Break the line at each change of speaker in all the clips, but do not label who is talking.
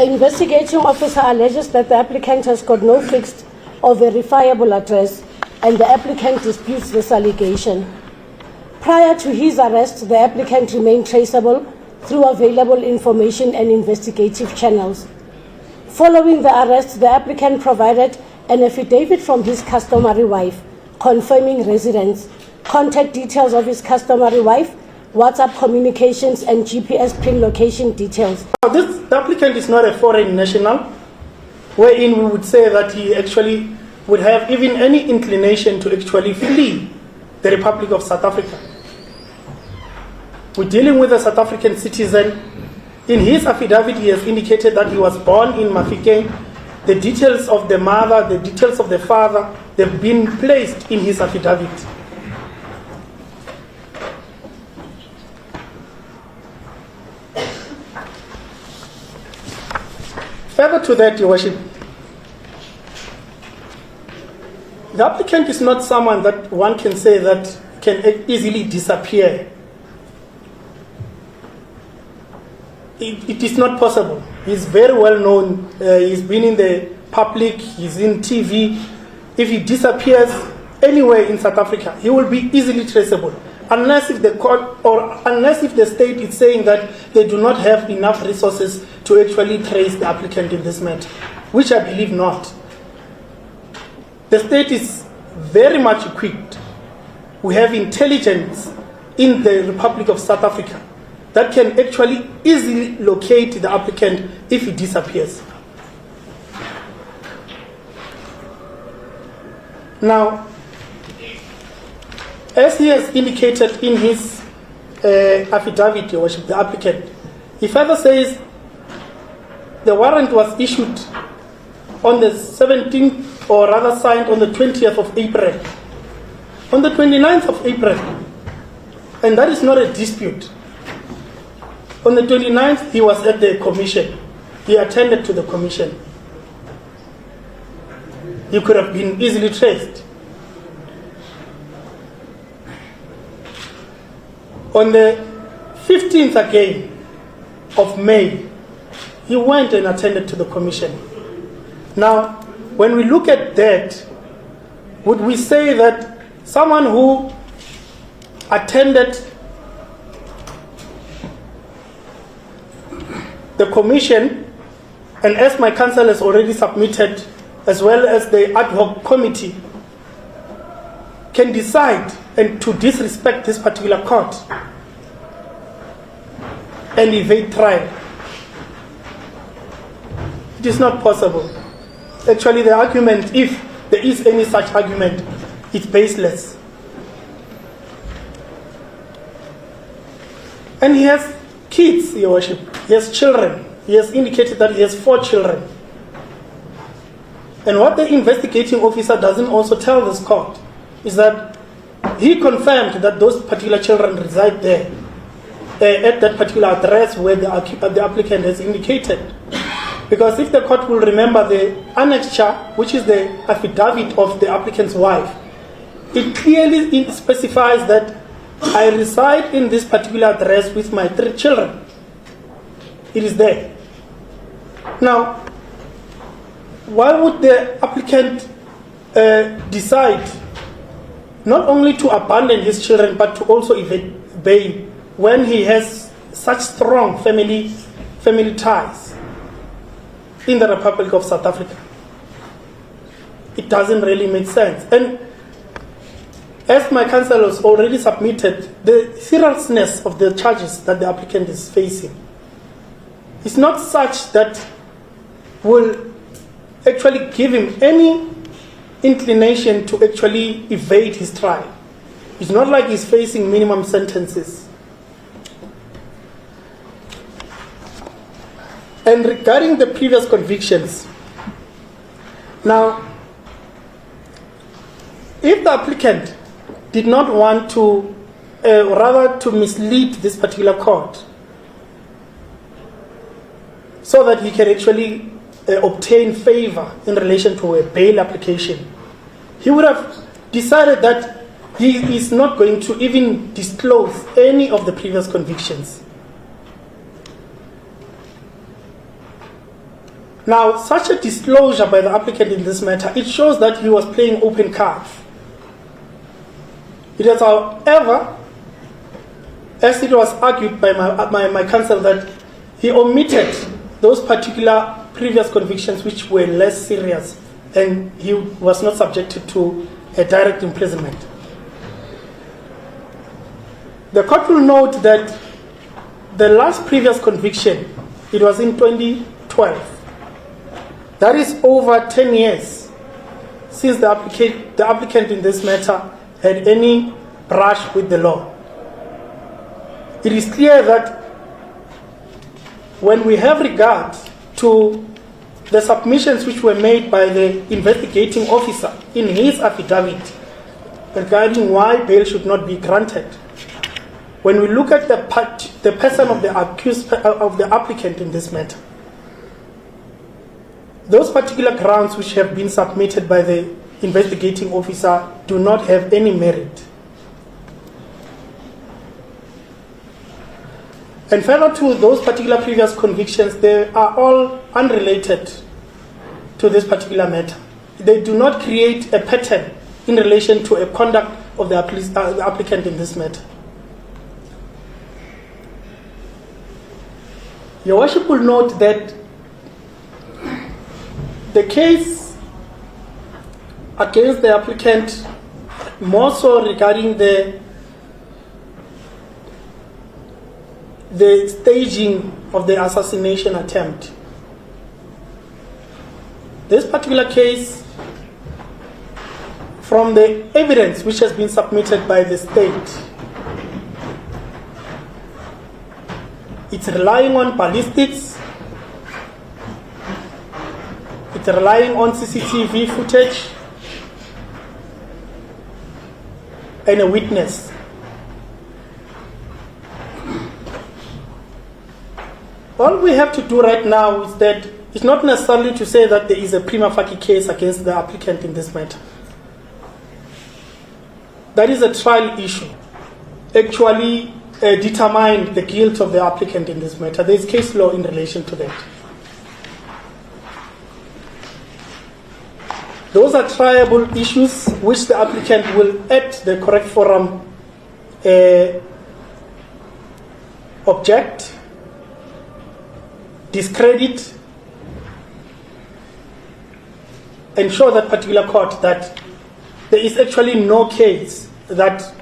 The investigating officer alleges that the applicant has got no fixed or verifiable address, and the applicant disputes this allegation. Prior to his arrest, the applicant remained traceable through available information and investigative channels. Following the arrest, the applicant provided an affidavit from his customary wife confirming residence, contact details of his customary wife, WhatsApp communications, and GPS pin location details.
The applicant is not a foreign national, wherein we would say that he actually would have even any inclination to actually flee the Republic of South Africa. We're dealing with a South African citizen. In his affidavit, he has indicated that he was born in Mafikeng. The details of the mother, the details of the father, they've been placed in his affidavit. Further to that, Your Worship, the applicant is not someone that one can say that can easily disappear. It is not possible. He's very well known. He's been in the public. He's in TV. If he disappears anywhere in South Africa, he will be easily traceable, unless if the court or unless if the state is saying that they do not have enough resources to actually trace the applicant in this matter, which I believe not. The state is very much equipped. We have intelligence in the Republic of South Africa that can actually easily locate the applicant if he disappears. Now, as he has indicated in his affidavit, Your Worship, the applicant, he further says the warrant was issued on the 17th, or rather signed on the 20th of April. On the 29th of April, and that is not a dispute. On the 29th, he was at the commission. He attended to the commission. He could have been easily traced. On the 15th again of May, he went and attended to the commission. Now, when we look at that, would we say that someone who attended the commission, and as my counsel has already submitted, as well as the ad hoc committee, can decide and to disrespect this particular court and evade trial? It is not possible. Actually, the argument, if there is any such argument, is baseless. And he has kids, Your Worship. He has children. He has indicated that he has 4 children. And what the investigating officer doesn't also tell this court is that he confirmed that those particular children reside there, at that particular address where the applicant has indicated. Because if the court will remember the annexure, which is the affidavit of the applicant's wife, it clearly specifies that I reside in this particular address with my 3 children. It is there. Now, why would the applicant decide not only to abandon his children but to also evade bail when he has such strong family ties in the Republic of South Africa? It doesn't really make sense. And as my counsel has already submitted, the seriousness of the charges that the applicant is facing is not such that will actually give him any inclination to actually evade his trial. It's not like he's facing minimum sentences. And regarding the previous convictions, now, if the applicant did not want to, rather to mislead this particular court, so that he can actually obtain favor in relation to a bail application, he would have decided that he is not going to even disclose any of the previous convictions. Now, such a disclosure by the applicant in this matter, it shows that he was playing open cards. It is, however, as it was argued by my counsel, that he omitted those particular previous convictions which were less serious, and he was not subjected to a direct imprisonment. The court will note that the last previous conviction, it was in 2012. That is over 10 years since the applicant in this matter had any brush with the law. It is clear that when we have regard to the submissions which were made by the investigating officer in his affidavit regarding why bail should not be granted, when we look at the person of the accused of the applicant in this matter, those particular grounds which have been submitted by the investigating officer do not have any merit. And further to those particular previous convictions, they are all unrelated to this particular matter. They do not create a pattern in relation to a conduct of the applicant in this matter. Your Worship will note that the case against the applicant, more so regarding the staging of the assassination attempt. This particular case, from the evidence which has been submitted by the state, it's relying on ballistics, it's relying on CCTV footage, and a witness. All we have to do right now is that it's not necessarily to say that there is a prima facie case against the applicant in this matter. That is a trial issue. Actually, determine the guilt of the applicant in this matter. There is case law in relation to that. Those are triable issues which the applicant will, at the correct forum, object, discredit, and show that particular court that there is actually no case that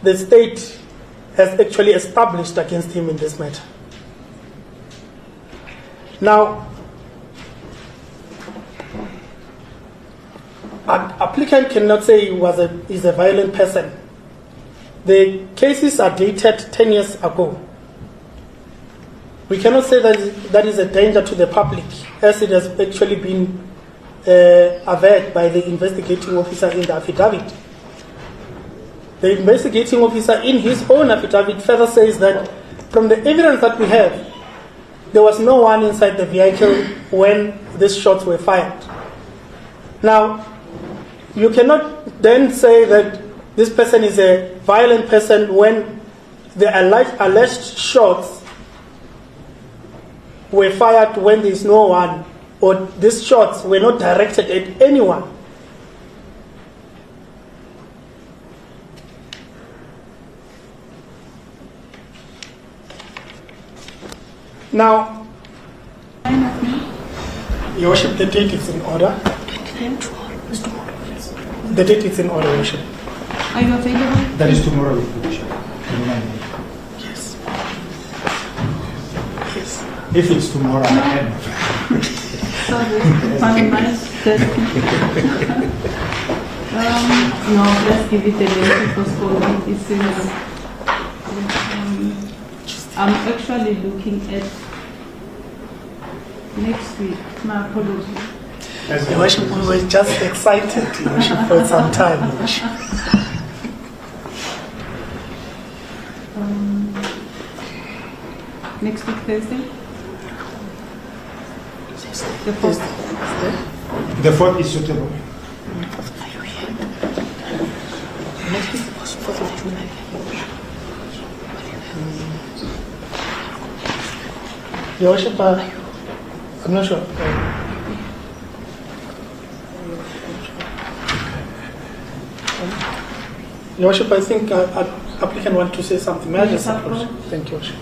the state has actually established against him in this matter. Now, an applicant cannot say he is a violent person. The cases are dated 10 years ago. We cannot say that that is a danger to the public, as it has actually been averred by the investigating officer in the affidavit. The investigating officer in his own affidavit further says that from the evidence that we have, there was no one inside the vehicle when these shots were fired. Now, you cannot then say that this person is a violent person when the alleged shots were fired when there is no one, or these shots were not directed at anyone. Now, Your Worship, the date is in order. The date is in order, Your Worship.
Are you available?
That is tomorrow, Your Worship.
Yes. Yes.
If it's tomorrow, I can.
Sorry, no, let's give it a little postponement. It's in, I'm actually looking at next week. My apologies.
Your Worship, we were just excited, Your Worship, for some time, Your Worship.
Next week, Thursday? The 4th.
The 4th is suitable.
Next week was 4th of July. Your Worship, I'm not sure. Your Worship, I think applicant wants to say something. May I just approach? Thank you, Worship.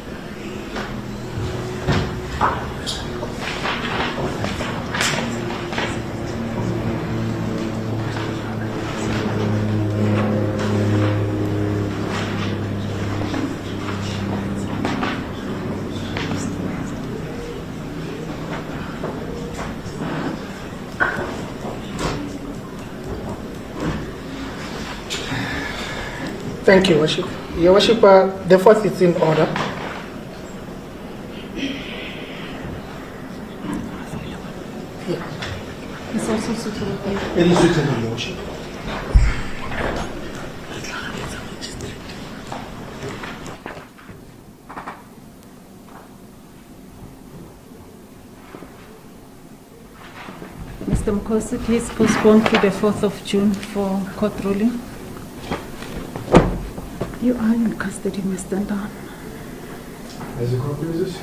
Thank you, Worship. Your Worship, the fourth is in order.
It's also suitable.
It is suitable, Your Worship.
Mr. Mogotsi, please postpone to the 4th of June for court ruling. You are in custody, Mr. Down.
As a copy of this?